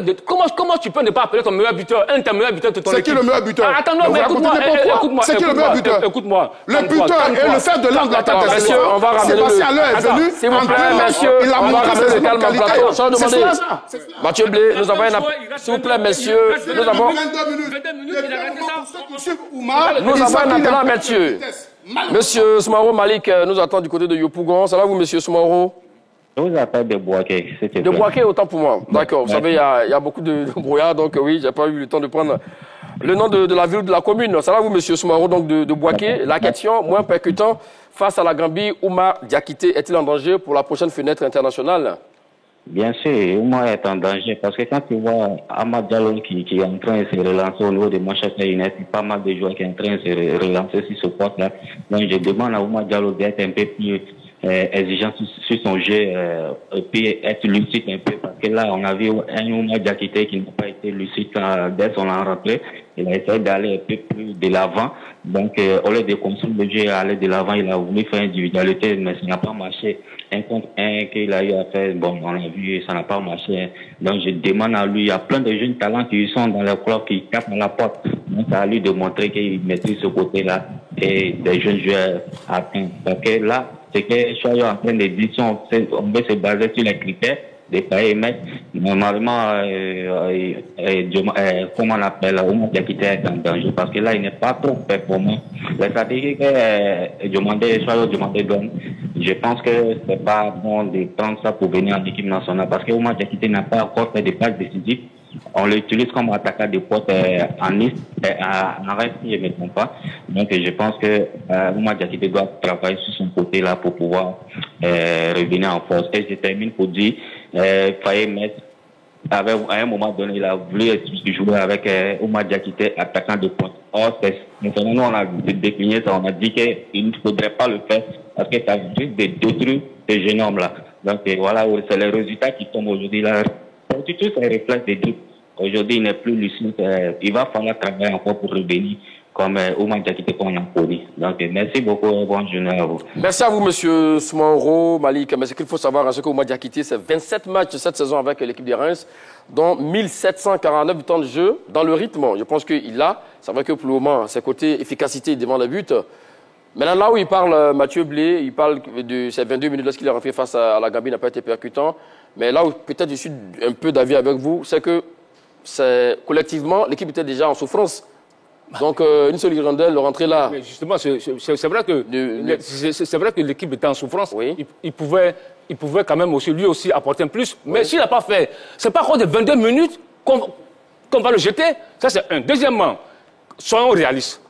Comment tu peux ne pas appeler ton meilleur buteur, un de tes meilleurs buteurs de ton équipe? C'est qui le meilleur buteur? Attends, non, mais écoute-moi. C'est qui le meilleur buteur? Écoute-moi. Le buteur et le fer de l'angle de l'attaque. Messieurs, on va ramener Sébastien Haller est venu. S'il vous plaît, messieurs, il a on va montré ramener ses le calme en qualités. plateau. Sans C'est demander. ça. Mathieu Blé, nous avons un appel. S'il vous plaît, messieurs, nous avons... 22 minutes, il a raté ça. Nous avons un appel, messieurs. Monsieur Soumaro Malik nous attend du côté de Yopougon. Ça va vous, monsieur Soumaro? Je vous appelle de Boaké. De Boaké, autant pour moi. D'accord. Vous savez, il y a beaucoup de brouillard, donc oui, j'ai pas eu le temps de prendre le nom de la ville, de la commune. Ça va vous, monsieur Soumaro, donc de Boaké. La question, moins percutant, face à la Gambie, Oumar Diakité est-il en danger pour la prochaine fenêtre internationale? Bien sûr, Oumar est en danger parce que quand tu vois Amad Diallo qui est en train de se relancer au niveau de Manchester United, pas mal de joueurs qui sont en train de se relancer sur ce poste-là. Donc je demande à Oumar Diallo d'être un peu plus exigeant sur son jeu, puis être lucide un peu, parce que là, on a vu un Oumar Diakité qui n'a pas été lucide dès son rentrée. Il a essayé d'aller un peu plus de l'avant. Donc, au lieu de construire le jeu, aller de l'avant, il a voulu faire individualité, mais ça n'a pas marché. Un contre un qu'il a eu à faire, bon, on a vu, ça n'a pas marché. Donc, je demande à lui, il y a plein de jeunes talents qui sont dans le club, qui tapent à la porte. Donc, c'est à lui de montrer qu'il maîtrise ce côté-là et des jeunes joueurs atteints. Parce que là, c'est que je suis en train de dire, on veut se baser sur les critères des pays, mais normalement, comment on appelle, Oumar Diakité est en danger, parce que là, il n'est pas trop performant. La stratégie que Diomandé donne, je pense que c'est pas bon de prendre ça pour venir en équipe nationale, parce que Oumar Diakité n'a pas encore fait des passes décisives. On l'utilise comme attaquant de pointe en Nice, en reste, si je ne me trompe pas. Donc, je pense que Oumar Diakité doit travailler sur son côté là pour pouvoir revenir en force. Et je termine pour dire, Faye Metz, à un moment donné, il a voulu jouer avec Oumar Diakité, attaquant de pointe. Or, nous, on a décliné ça, on a dit qu'il ne faudrait pas le faire parce que ça risque de détruire ces jeunes hommes-là. Donc voilà, c'est les résultats qui tombent aujourd'hui. Là, tout ça reflète des doutes. Aujourd'hui, il n'est plus lucide. Il va falloir travailler encore pour revenir comme Oumar Diakité qu'on a connu. Donc merci beaucoup et bonne journée à vous. Merci à vous, monsieur Soumaoro, Malik. Mais ce qu'il faut savoir, c'est qu'Oumar Diakité, c'est 27 matchs cette saison avec l'équipe de Reims, dont 1749 temps de jeu dans le rythme. Je pense qu'il a. C'est vrai que pour le moment, ses côtés efficacité devant le but. Maintenant, là où il parle, Mathieu Blé, il parle de ces 22 minutes lorsqu'il est rentré face à la Gambie, n'a pas été percutant. Mais là où peut-être je suis un peu d'avis avec vous, c'est que collectivement, l'équipe était déjà en souffrance. Donc, une seule hirondelle, le rentrer là. Mais justement, c'est vrai que l'équipe était en souffrance. Oui. Il pouvait quand même aussi, lui aussi, apporter un plus. Mais oui. S'il n'a pas fait, c'est pas encore de 22 minutes qu'on va le jeter. Ça, c'est un. Deuxièmement, soyons réalistes.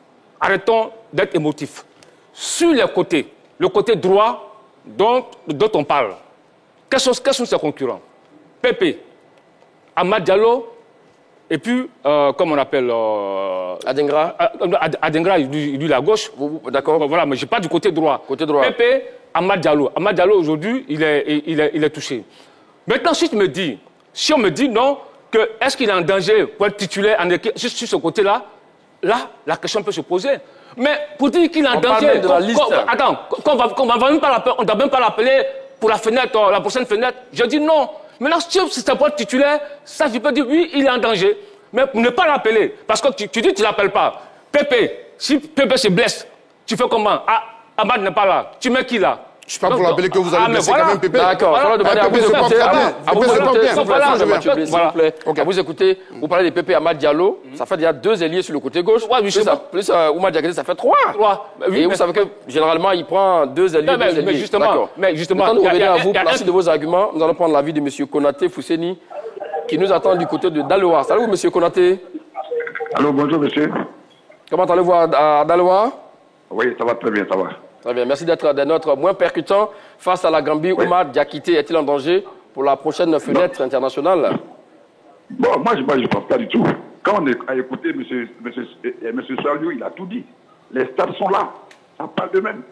Arrêtons d'être émotifs. Sur les côtés, le côté droit dont on parle, quels sont ses concurrents? Pépé, Amad Diallo, et puis, comme on appelle... Adingra. Adingra, lui, la gauche. D'accord. Bon, voilà, mais je parle du côté droit. Côté droit. Pépé, Amad Diallo. Amad Diallo, aujourd'hui, il est touché. Maintenant, si on me dit non, est-ce qu'il est en danger pour être titulaire en équipe, sur ce côté-là, là, la question peut se poser. Mais pour dire qu'il est en danger... De la liste. Attends, on ne doit même pas l'appeler pour la fenêtre, la prochaine fenêtre. Je dis non. Maintenant, si c'est pour être titulaire, ça, je peux dire oui, il est en danger. Mais pour ne pas l'appeler, parce que tu dis que tu ne l'appelles pas. Pépé, si Pépé se blesse, tu fais comment? Ah, Amad n'est pas là. Tu mets qui là? Je ne suis pas pour l'appeler que vous allez blesser quand même Pépé. D'accord, il va demander à vous écouter. À vous écouter, vous parlez de Pépé Amad Diallo, ça fait déjà 2 ailiers sur le côté gauche. Plus Oumar Diakité, ça fait 3. Et vous savez que généralement, il prend 2 ailiers. Mais justement, quand nous revenons à vous pour la suite de vos arguments, nous allons prendre l'avis de M. Konaté Fousseni, qui nous attend du côté de Daloa. Salut, M. Konaté. Allô, bonjour, monsieur. Comment allez-vous à Daloa? Oui, ça va très bien, ça va. Très bien, merci d'être des nôtres. Moins percutant face à la Gambie. Oui. Oumar Diakité est-il en danger pour la prochaine fenêtre internationale? Bon, moi, je ne pense pas du tout. Quand on a écouté M. Saliou, il a tout dit. Les stars sont là, ça parle d'eux-mêmes.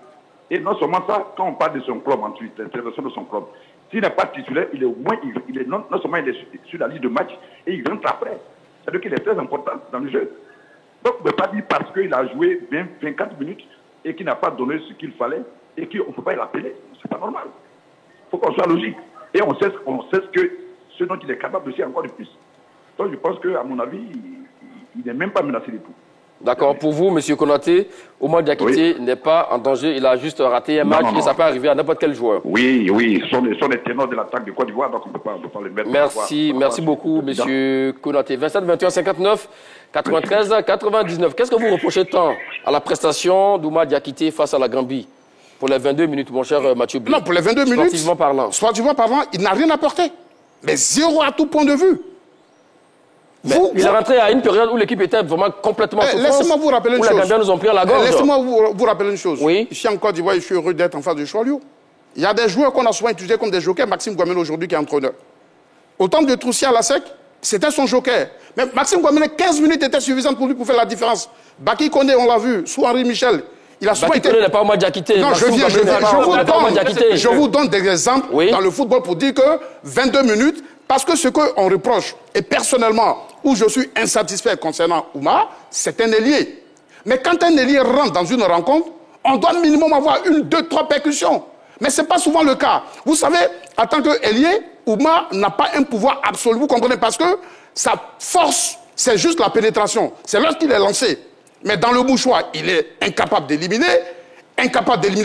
Et non seulement ça, quand on parle de son club ensuite, l'intervention de son club, s'il n'est pas titulaire, il est au moins, non seulement il est sur la liste de match, et il rentre après. C'est-à-dire qu'il est très important dans le jeu. Donc, on ne peut pas dire parce qu'il a joué 24 minutes et qu'il n'a pas donné ce qu'il fallait et qu'on ne peut pas l'appeler. C'est pas normal. Il faut qu'on soit logique. Et on sait ce dont il est capable de faire encore de plus. Donc je pense qu'à mon avis, il n'est même pas menacé du tout. D'accord. Pour vous, M. Konaté, Oumar Diakité n'est pas en danger. Il a juste raté un match et ça peut arriver à n'importe quel joueur. Oui. Ce sont les ténors de l'attaque de Côte d'Ivoire, donc on ne peut pas les mettre. Merci beaucoup, M. Konaté. 27, 21, 59, 93, 99. Qu'est-ce que vous reprochez tant à la prestation d'Oumar Diakité face à la Gambie pour les 22 minutes, mon cher Mathieu Blé? Non, pour les 22 minutes, sportivement parlant, il n'a rien apporté. Mais 0 à tout point de vue. Il est rentré à une période où l'équipe était vraiment complètement souffrance. Laissez-moi vous rappeler une chose. Où les Gambiens nous ont pris à la gorge. Laissez-moi vous rappeler une chose. Oui. Ici en Côte d'Ivoire, je suis heureux d'être en face de Choualiou. Il y a des joueurs qu'on a souvent utilisés comme des jokers. Maxime Gouamene aujourd'hui qui est entraîneur. Au temps de Troussi à la sec, c'était son joker. Mais Maxime Gouamene, 15 minutes étaient suffisantes pour lui pour faire la différence. Baki Kondé, on l'a vu, sous Henri Michel. Il a souvent été... Baki Kondé n'est pas Oumar Diakité. Non, je vous donne des exemples dans le football pour dire que 22 minutes, parce que ce qu'on reproche, et personnellement, où je suis insatisfait concernant Oumar, c'est un ailier. Mais quand un ailier rentre dans une rencontre, on doit minimum avoir 1, 2, 3 percussions. Mais ce n'est pas souvent le cas. Vous savez, en tant qu'ailier, Oumar n'a pas un pouvoir absolu. Vous comprenez? Parce que sa force, c'est juste la pénétration. C'est lorsqu'il est lancé. Mais dans le mouchoir, il est incapable d'éliminer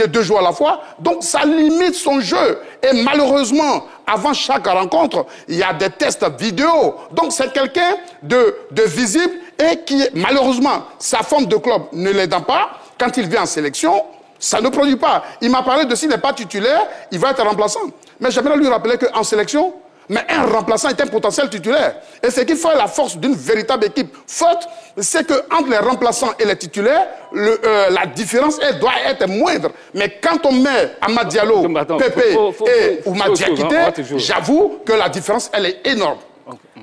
2 joueurs à la fois. Donc, ça limite son jeu. Et malheureusement, avant chaque rencontre, il y a des tests vidéo. Donc, c'est quelqu'un de visible et qui, malheureusement, sa forme de club ne l'aidant pas. Quand il vient en sélection, ça ne produit pas. Il m'a parlé de s'il n'est pas titulaire, il va être remplaçant. Mais j'aimerais lui rappeler qu'en sélection, Mais un remplaçant est un potentiel titulaire. Et ce qui fait la force d'une véritable équipe forte, c'est qu'entre les remplaçants et les titulaires, la différence elle doit être moindre. Mais quand on met Amad Diallo, Pépé et Oumar Diakité, j'avoue que la différence, elle est énorme.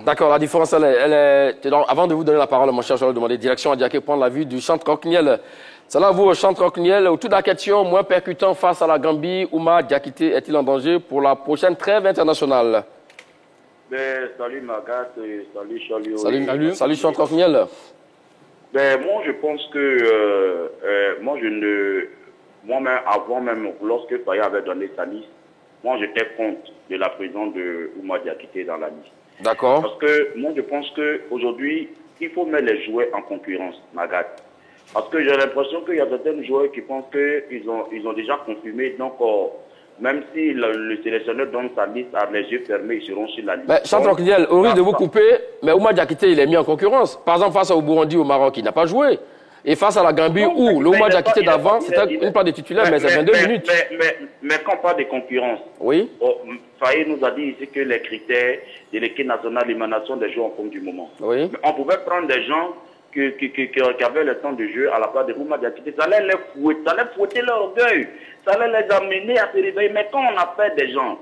D'accord, la différence, elle est... Donc, avant de vous donner la parole, mon cher, je vais demander direction à Diaké prendre la vue du Centre Roqueniel. C'est là, vous, au Centre Roqueniel, où toute la question moins percutant face à la Gambie, Oumar Diakité est-il en danger pour la prochaine trêve internationale? Salut Magat, salut Cholio. Salut Centre Roqueniel. Moi, je pense que moi-même, avant même, lorsque Faye avait donné sa liste, moi, j'étais contre de la présence de Oumar Diakité dans la liste. D'accord. Parce que moi, je pense qu'aujourd'hui, il faut mettre les joueurs en concurrence, Magat. Parce que j'ai l'impression qu'il y a certains joueurs qui pensent qu'ils ont déjà confirmé. Donc, même si le sélectionneur donne sa liste à les yeux fermés, ils seront sur la liste. Centre Roqueniel, au risque de vous couper, mais Oumar Diakité, il est mis en concurrence. Par exemple, face au Burundi, au Maroc, il n'a pas joué. Et face à la Gambie, où l'Oumar Diakité d'avant, c'était une part de titulaire, mais c'est 22 minutes. Mais quand on parle de concurrence, oui. Faye nous a dit ici que les critères de l'équipe nationale, l'émanation des joueurs en forme du moment. Oui. Mais on pouvait prendre des gens qui avaient le temps de jeu à la place de Oumar Diakité. Ça allait les fouetter leur orgueil. Ça allait les amener à se réveiller. Mais quand on a fait des gens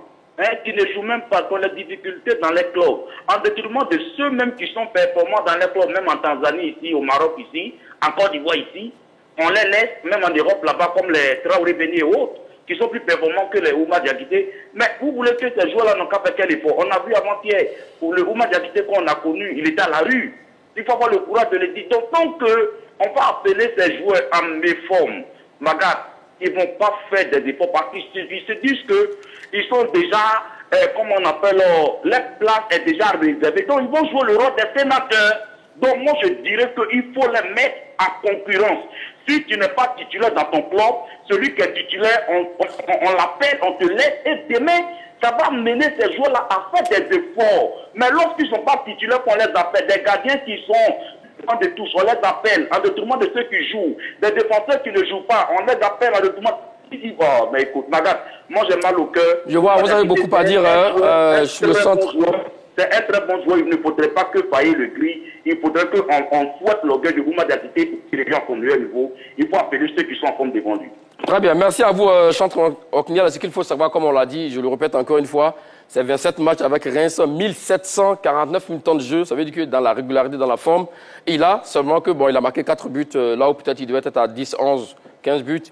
qui ne jouent même pas, qui ont les difficultés dans les clubs, en détriment de ceux même qui sont performants dans les clubs, même en Tanzanie ici, au Maroc ici, en Côte d'Ivoire ici, on les laisse, même en Europe là-bas, comme les Traoré Béni et autres, qui sont plus performants que les Oumar Diakité. Mais vous voulez que ces joueurs-là n'ont qu'à faire quel effort? On a vu avant-hier, pour le Oumar Diakité qu'on a connu, il était à la rue. Il faut avoir le courage de le dire. Donc, tant qu'on va appeler ces joueurs en méforme, Magat, ils ne vont pas faire des efforts parce qu'ils se disent qu'ils sont déjà, comme on appelle, leur place est déjà réservée. Donc, ils vont jouer le rôle des sénateurs. Donc, moi, je dirais qu'il faut les mettre en concurrence. Si tu n'es pas titulaire dans ton club, celui qui est titulaire, on l'appelle, on te laisse, et demain, ça va mener ces joueurs-là à faire des efforts. Mais lorsqu'ils ne sont pas titulaires, on les appelle. Des gardiens qui sont de tous, on les appelle, en détriment de ceux qui jouent. Des défenseurs qui ne jouent pas, on les appelle en détriment. Oh, mais écoute, Magat, moi j'ai mal au cœur. Je vois, vous avez beaucoup à dire sur le centre. C'est un très bon joueur, il ne faudrait pas que Faye le grille, il faudrait qu'on fouette l'orgueil de Oumar Diakité pour qu'il revienne au meilleur niveau. Il faut appeler ceux qui sont en forme devant lui. Très bien, merci à vous, Centre Roqueniel. Ce qu'il faut savoir, comme on l'a dit, je le répète encore une fois, c'est 27 matchs avec Reims, 1749 minutes de jeu. Ça veut dire que dans la régularité, dans la forme, il a seulement que, bon, il a marqué 4 buts, là où peut-être il devait être à 10, 11, 15 buts.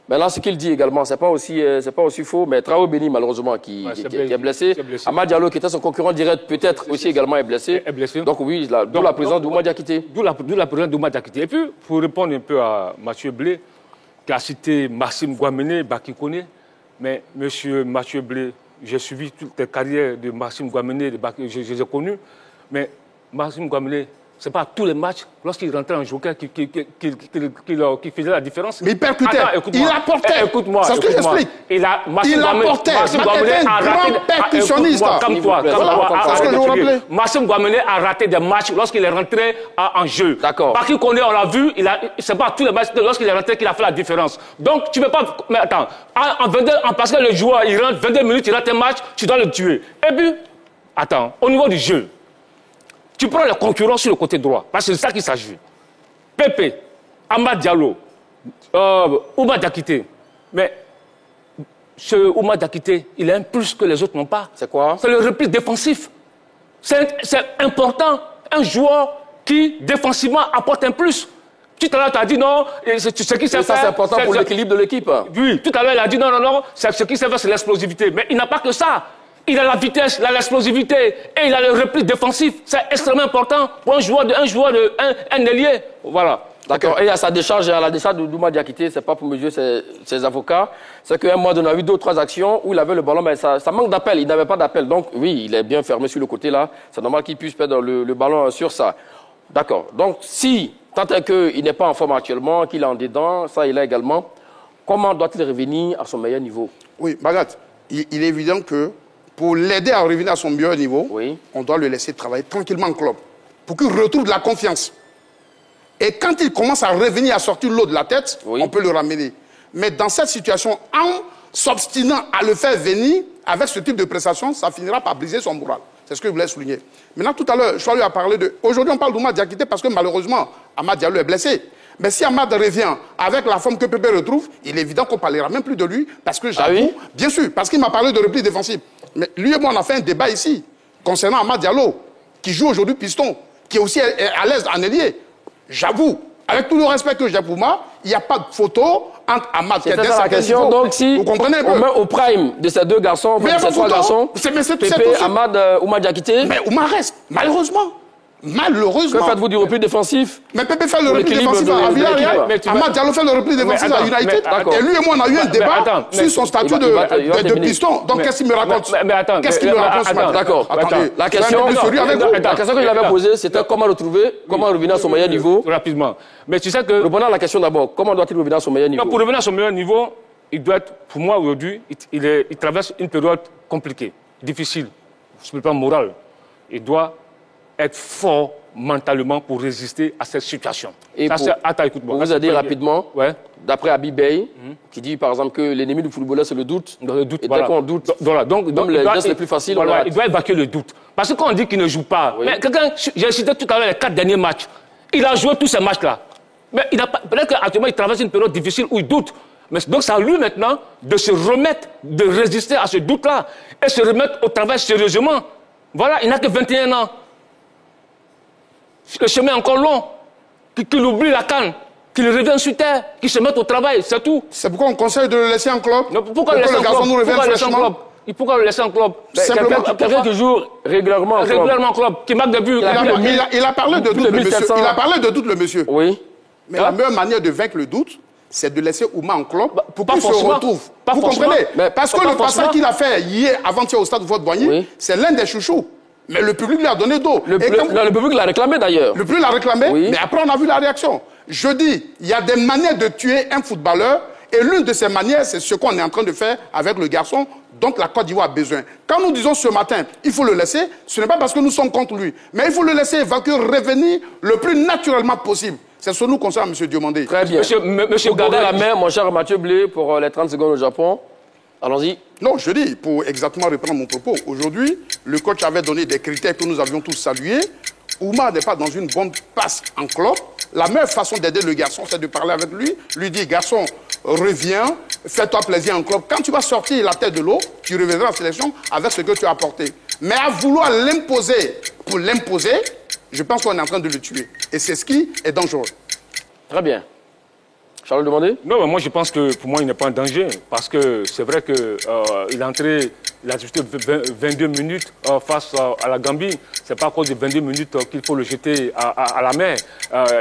Mais là, ce qu'il dit également, c'est pas aussi faux, mais Traoré Béni, malheureusement, qui est blessé. Amad Diallo, qui était son concurrent direct, peut-être aussi également est blessé. Donc oui, d'où la présence d'Oumar Diakité. D'où la présence d'Oumar Diakité. Et puis, pour répondre un peu à Mathieu Blé, qui a cité Maxime Guamené, qui connaît, mais monsieur Mathieu Blé, j'ai suivi toute la carrière de Maxime Guamené, je les ai connus, mais Maxime Guamené, ce n'est pas tous les matchs, lorsqu'il rentrait en joker, qui faisait la différence. Mais il percutait, il apportait. Écoute-moi, c'est ce que j'explique. Il apportait. Maxime Guamené a raté percussionniste. Maxime Guamené a raté des matchs lorsqu'il est rentré en jeu. D'accord. Parce qu'il connaît, on l'a vu, ce n'est pas tous les matchs lorsqu'il est rentré qu'il a fait la différence. Donc, tu ne peux pas... Mais attends, parce que le joueur, il rentre 22 minutes, il rate un match, tu dois le tuer. Et puis, attends, au niveau du jeu, tu prends les concurrents sur le côté droit, parce que c'est ça qu'il s'agit. Pépé, Amad Diallo, Oumar Diakité. Mais ce Oumar Diakité, il a un plus que les autres n'ont pas. C'est quoi? C'est le repli défensif. C'est important. Un joueur qui, défensivement, apporte un plus. Tout à l'heure, tu as dit non, ce qui s'est fait... Ça, c'est important pour l'équilibre de l'équipe. Oui, tout à l'heure, il a dit non, ce qui s'est fait, c'est l'explosivité. Mais il n'a pas que ça. Il a la vitesse, il a l'explosivité et il a le repli défensif. C'est extrêmement important pour un ailier. Voilà. D'accord. Et à sa décharge, à la décharge d'Oumar Diakité, c'est pas pour mesurer ses avocats. C'est qu'à un mois donné, on a eu 2 ou 3 actions où il avait le ballon, mais ça manque d'appel. Il n'avait pas d'appel. Donc, oui, il est bien fermé sur le côté là. C'est normal qu'il puisse perdre le ballon sur ça. D'accord. Donc, si, tant est qu'il n'est pas en forme actuellement, qu'il est en dedans, ça, il a également, comment doit-il revenir à son meilleur niveau? Oui, Magat, il est évident que pour l'aider à revenir à son meilleur niveau, oui, on doit le laisser travailler tranquillement en club pour qu'il retrouve de la confiance. Et quand il commence à revenir à sortir l'eau de la tête, oui, on peut le ramener. Mais dans cette situation, en s'obstinant à le faire venir, avec ce type de prestation, ça finira par briser son moral. C'est ce que je voulais souligner. Maintenant, tout à l'heure, Choilu a parlé de... Aujourd'hui, on parle d'Oumar Diakité parce que malheureusement, Amad Diallo est blessé. Mais si Amad revient avec la forme que Pépé retrouve, il est évident qu'on ne parlera même plus de lui parce que j'avoue, oui bien sûr, parce qu'il m'a parlé de repli défensif. Mais lui et moi, on a fait un débat ici concernant Amad Diallo, qui joue aujourd'hui piston, qui est aussi à l'aise en ailier. J'avoue, avec tout le respect que j'ai pour moi, il n'y a pas de photo entre Amad qui est c'est la question. Donc, si vous comprenez on met au prime de ces deux garçons, de ces trois garçons, Pépé, Amad, Oumar Diakité. Mais Oumar reste, malheureusement. Malheureusement. Que faites-vous du repli défensif? Mais Pépé fait le repli défensif à Villarreal. Amad Diallo fait le repli défensif à United. Et lui et moi, on a eu un débat sur son statut de piston. Donc, qu'est-ce qu'il me raconte? Mais attends. Qu'est-ce qu'il me raconte ce matin? D'accord. Attendez. La question que je lui avais posée, c'était comment retrouver, comment revenir à son meilleur niveau. Rapidement. Mais tu sais que... Répondons à la question d'abord. Comment doit-il revenir à son meilleur niveau? Pour revenir à son meilleur niveau, il doit être, pour moi aujourd'hui, il traverse une période compliquée, difficile, sur le plan moral. Il doit être fort mentalement pour résister à cette situation. Et attends, écoute-moi. Vous a dit rapidement, ouais. D'après Abibey, qui dit par exemple que l'ennemi du footballeur c'est le doute. Le doute, et dès qu'on doute, donc les gestes les plus faciles, voilà, il doit évacuer le doute. Parce que quand on dit qu'il ne joue pas, mais quelqu'un, j'ai cité tout à l'heure les 4 derniers matchs, il a joué tous ces matchs-là. Mais peut-être qu'actuellement il traverse une période difficile où il doute. Mais donc c'est à lui maintenant de se remettre, de résister à ce doute-là et se remettre au travail sérieusement. Voilà, il n'a que 21 ans. Le chemin est encore long, qu'il oublie la canne, qu'il revienne sur terre, qu'il se mette au travail, c'est tout. C'est pourquoi on conseille de le laisser en club. Pourquoi le laisser en club? Pourquoi le laisser en club? Quelqu'un qui joue régulièrement en club, qui marque des buts. Il a parlé de doute, le monsieur. Il a parlé de doute, le monsieur. Oui. Mais la meilleure manière de vaincre le doute, c'est de laisser Oumar en club pour qu'il se retrouve. Vous comprenez? Parce que le passage qu'il a fait hier, avant-hier au stade de Vote-Boigny, c'est l'un des chouchous. Mais le public lui a donné d'eau. Le public l'a réclamé d'ailleurs. Le public l'a réclamé, oui. Mais après on a vu la réaction. Je dis, il y a des manières de tuer un footballeur, et l'une de ces manières, c'est ce qu'on est en train de faire avec le garçon dont la Côte d'Ivoire a besoin. Quand nous disons ce matin, il faut le laisser, ce n'est pas parce que nous sommes contre lui, mais il faut le laisser évacuer, revenir le plus naturellement possible. C'est ce que nous concerne, M. Diomandé. Très bien. Monsieur gardez la main, mon cher Mathieu Blé, pour les 30 secondes au Japon. Allons-y. Non, je dis, pour exactement reprendre mon propos, aujourd'hui, le coach avait donné des critères que nous avions tous salués. Oumar n'est pas dans une bonne passe en club. La meilleure façon d'aider le garçon, c'est de parler avec lui dire, garçon, reviens, fais-toi plaisir en club. Quand tu vas sortir la tête de l'eau, tu reviendras en sélection avec ce que tu as apporté. Mais à vouloir l'imposer pour l'imposer, je pense qu'on est en train de le tuer. Et c'est ce qui est dangereux. Très bien. Charles demandé? Non, mais moi je pense que pour moi il n'est pas en danger. Parce que c'est vrai qu'il est entré, il a ajouté 22 minutes face à la Gambie. Ce n'est pas à cause de 22 minutes qu'il faut le jeter à la mer.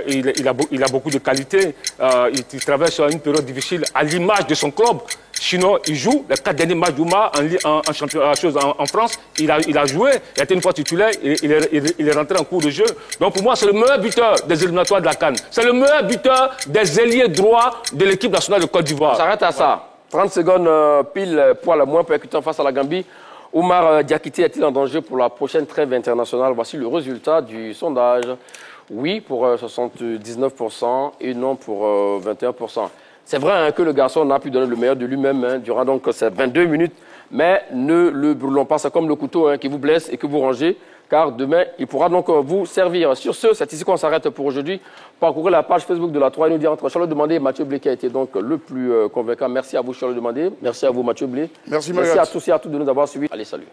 Il a beaucoup de qualités. Il traverse une période difficile à l'image de son club. Sinon, il joue les 4 derniers matchs d'Oumar en championnat en France. Il a joué, il a été une fois titulaire, il est rentré en cours de jeu. Donc pour moi, c'est le meilleur buteur des éliminatoires de la CAN. C'est le meilleur buteur des ailiers droits de l'équipe nationale de Côte d'Ivoire. Ça s'arrête à ça. 30 secondes pile poil à moins percutant face à la Gambie. Oumar Diakité est-il en danger pour la prochaine trêve internationale? Voici le résultat du sondage. Oui pour 79% et non pour 21%. C'est vrai hein, que le garçon n'a pu donner le meilleur de lui-même durant donc ces 22 minutes, mais ne le brûlons pas. C'est comme le couteau qui vous blesse et que vous rangez, car demain, il pourra donc vous servir. Sur ce, c'est ici qu'on s'arrête pour aujourd'hui. Parcourez la page Facebook de la 3 et nous dire entre Charles Demandé et Mathieu Blé qui a été donc le plus convaincant. Merci à vous, Charles Demandé. Merci à vous, Mathieu Blé. Merci à tous et à toutes de nous avoir suivis. Allez, salut.